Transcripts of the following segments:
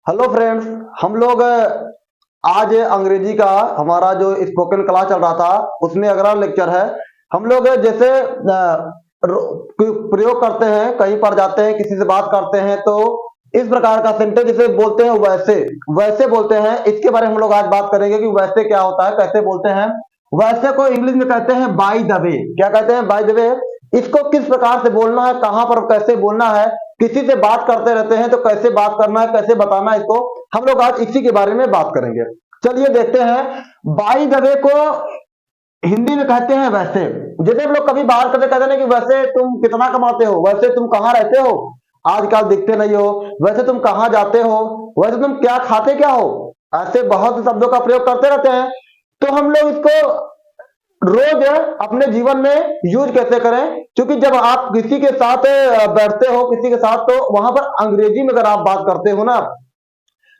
Hello friends, हम लोग आज अंग्रेजी का हमारा जो स्पोकन क्लास चल रहा था उसमें अगला लेक्चर है। हम लोग जैसे प्रयोग करते हैं, कहीं पर जाते हैं, किसी से बात करते हैं तो इस प्रकार का सेंटेंस जिसे बोलते हैं वैसे वैसे बोलते हैं। इसके बारे में हम लोग आज बात करेंगे कि वैसे क्या होता है, कैसे बोलते हैं। वैसे को इंग्लिश में कहते हैं बाय द वे। क्या कहते हैं? बाय द वे। इसको किस प्रकार से बोलना है, कहां पर कैसे बोलना है, किसी से बात करते रहते हैं तो कैसे बात करना है, कैसे बताना है, इसको हम लोग आज इसी के बारे में बात करेंगे। चलिए देखते हैं। बाय द वे को हिंदी में कहते हैं वैसे। जैसे हम लोग कभी बात करते कहते हैं कि वैसे तुम कितना कमाते हो, वैसे तुम कहाँ रहते हो, आजकल दिखते नहीं हो, वैसे तुम कहाँ जाते हो, वैसे तुम क्या खाते क्या हो। ऐसे बहुत शब्दों का प्रयोग करते रहते हैं। तो हम लोग इसको रोज अपने जीवन में यूज कैसे करें, क्योंकि जब आप किसी के साथ बैठते हो, किसी के साथ, तो वहां पर अंग्रेजी में अगर आप बात करते हो ना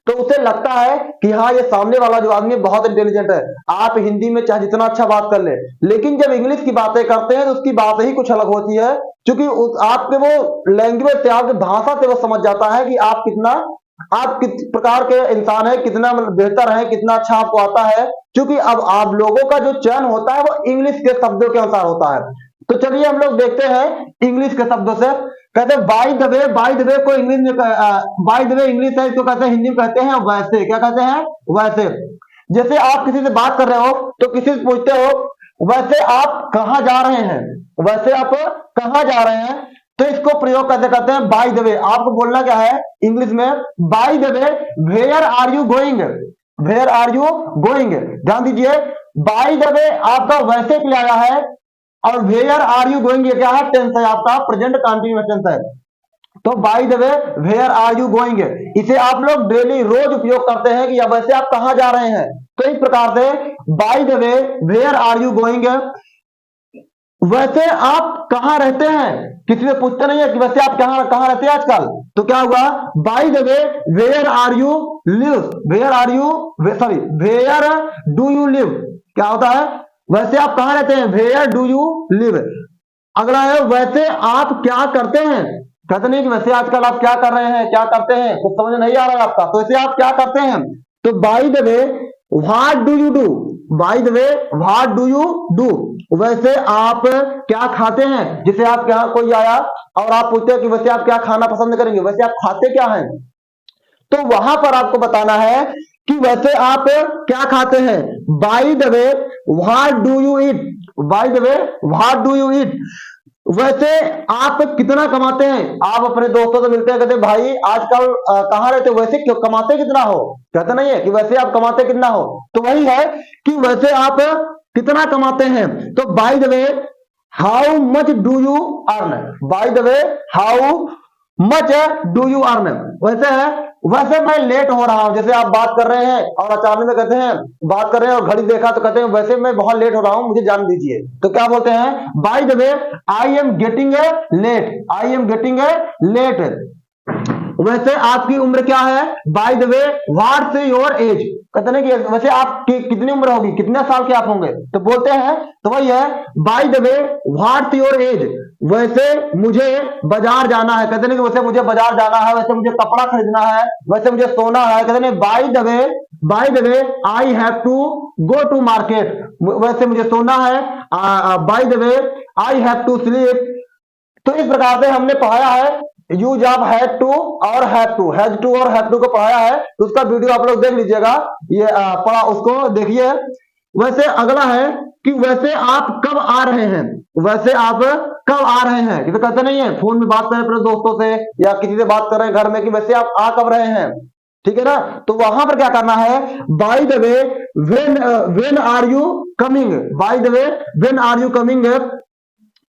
तो उसे लगता है कि हाँ ये सामने वाला जो आदमी बहुत इंटेलिजेंट है। आप हिंदी में चाहे जितना अच्छा बात कर ले, लेकिन जब इंग्लिश की बातें करते हैं तो उसकी बात ही कुछ अलग होती है, क्योंकि आपके वो लैंग्वेज से, आपकी भाषा से वो समझ जाता है कि आप किस प्रकार के इंसान है, कितना बेहतर है, कितना अच्छा आपको आता है। क्योंकि अब आप लोगों का जो चयन होता है वो इंग्लिश के शब्दों के अनुसार होता है। तो चलिए हम लोग देखते हैं इंग्लिश के शब्दों से। कहते हैं by the way. Bye the वे को इंग्लिश में बाय द वे इंग्लिश है, इसको कहते हैं हिंदी में कहते हैं वैसे। क्या कहते हैं? वैसे। जैसे आप किसी से बात कर रहे हो तो किसी से पूछते हो वैसे आप कहाँ जा रहे हैं, वैसे आप कहाँ जा रहे हैं, तो इसको प्रयोग कैसे करते हैं? By the way. आपको बोलना क्या है इंग्लिश में? By the way where are you going, where are you going. ध्यान दीजिए, बाय द वे आपका वैसे के लिए आया है और वेयर आर यू गोइंग ये क्या है? टेंस है, आपका प्रेजेंट कंटिन्यूअस टेंस है। तो by the way where are you going, इसे आप लोग डेली रोज उपयोग करते हैं कि वैसे आप कहां जा रहे हैं। तो इस प्रकार से by the way where are you going, वैसे आप कहां रहते हैं। किसी से पूछते नहीं है कि वैसे आप कहां रहते हैं आजकल, तो क्या हुआ? By the way where are you live, where are you, sorry where do you live. क्या होता है? वैसे आप कहां रहते हैं, वेयर डू यू लिव। अगला है वैसे आप क्या करते हैं। कहते नहीं कि वैसे आजकल आप क्या कर रहे हैं, क्या करते हैं, कुछ समझ नहीं आ रहा है आपका, तो वैसे आप क्या करते हैं। तो by the way what do you do, bye the way what do you do, वैसे आप क्या खाते हैं। जिसे आप क्या, कोई आया और आप पूछते हैं कि वैसे आप क्या खाना पसंद करेंगे, वैसे आप खाते क्या हैं, तो वहां पर आपको बताना है कि वैसे आप क्या खाते हैं। By the way what do you eat, bye the way what do you eat, वैसे आप कितना कमाते हैं। आप अपने दोस्तों से मिलते हैं, कहते हैं भाई आजकल कहां रहते हो, वैसे क्यों कमाते कितना हो। कहते नहीं है कि वैसे आप कमाते कितना हो, तो वही है कि वैसे आप कितना कमाते हैं। तो by the way how much do you earn, bye the way how much do you earn, वैसे है वैसे मैं लेट हो रहा हूं। जैसे आप बात कर रहे हैं और अचानक में कहते हैं, बात कर रहे हैं और घड़ी देखा तो कहते हैं वैसे मैं बहुत लेट हो रहा हूं, मुझे जान दीजिए। तो क्या बोलते हैं? By the way I am getting a late, I am getting a late. वैसे आपकी उम्र क्या है। By the way what's your age, कहते हैं कि वैसे आप कितनी उम्र होगी, कितने साल के आप होंगे, तो बोलते हैं तो वही है by the way what's your as, वैसे मुझे बाजार जाना है। कहते हैं कि वैसे मुझे बाजार जाना है, वैसे मुझे कपड़ा खरीदना है, वैसे मुझे सोना है। कहते हैं by the way I have to go to market, वैसे मुझे सोना है। By the way I have to sleep. तो इस प्रकार से हमने पढ़ाया है यूज ऑफ हैड टू और हैव टू, हैज टू और हैव टू को पढ़ाया है, तो उसका वीडियो आप लोग देख लीजिएगा, ये पढ़ा उसको देखिए। वैसे अगला है कि वैसे आप कब आ रहे हैं, वैसे आप कब आ रहे हैं। तो कहते नहीं है फोन में बात करें अपने दोस्तों से या किसी से बात कर रहे हैं घर में कि वैसे आप आ कब रहे हैं, ठीक है ना। तो वहां पर क्या करना है? By the way when are you coming, by the way when are you coming.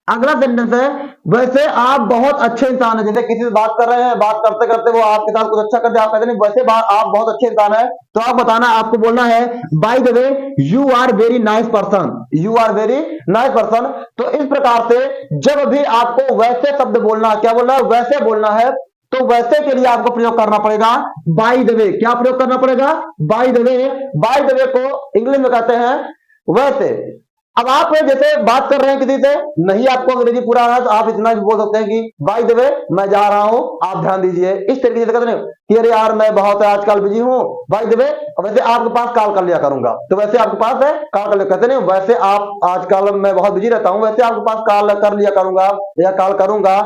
अगला सेंटेंस है वैसे आप बहुत अच्छे इंसान है। जैसे किसी से बात कर रहे हैं, बात करते करते वो आपके साथ कुछ अच्छा कर दे, आप कहते नहीं वैसे आप बहुत अच्छे इंसान है, तो आप बताना, आपको बोलना है by the way you are very nice person, you are very nice person. तो इस प्रकार से जब भी आपको वैसे शब्द बोलना, क्या बोलना है, वैसे बोलना है, तो वैसे के लिए आपको प्रयोग करना पड़ेगा बाय द वे। क्या प्रयोग करना पड़ेगा? Bye the way. Bye the वे को इंग्लिश में कहते हैं वैसे। अब आप जैसे बात कर रहे हैं किसी से, नहीं आपको अंग्रेजी पूरा आ रहा है, तो आप इतना भी बोल सकते हैं कि बाय द वे मैं जा रहा हूं, आप ध्यान दीजिए। इस तरीके से कहते हैं कि अरे यार मैं बहुत आजकल बिजी हूं, भाई देवे वैसे आपके पास कॉल कर लिया करूंगा, तो वैसे आपके पास है कॉल कर लिया, कहते नहीं वैसे आप आजकल मैं बहुत बिजी रहता हूं, वैसे आपके पास कॉल कर लिया करूंगा या कॉल करूंगा।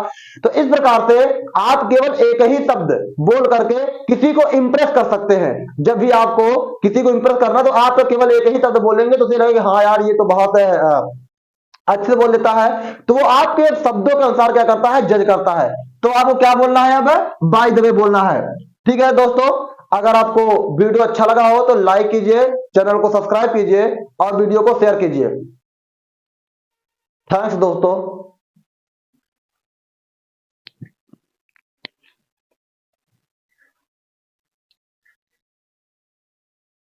तो इस प्रकार से आप केवल एक ही शब्द बोल करके किसी को इंप्रेस कर सकते हैं। जब भी आपको किसी को इंप्रेस करना तो आप तो केवल एक ही शब्द बोलेंगे तो उसे लगेगा हाँ यार ये तो बहुत अच्छे से बोल देता है, तो वो आपके शब्दों के अनुसार क्या करता है, जज करता है। तो आपको क्या बोलना है, अब बाय द वे बोलना है। ठीक है दोस्तों, अगर आपको वीडियो अच्छा लगा हो तो लाइक कीजिए, चैनल को सब्सक्राइब कीजिए और वीडियो को शेयर कीजिए। थैंक्स दोस्तों।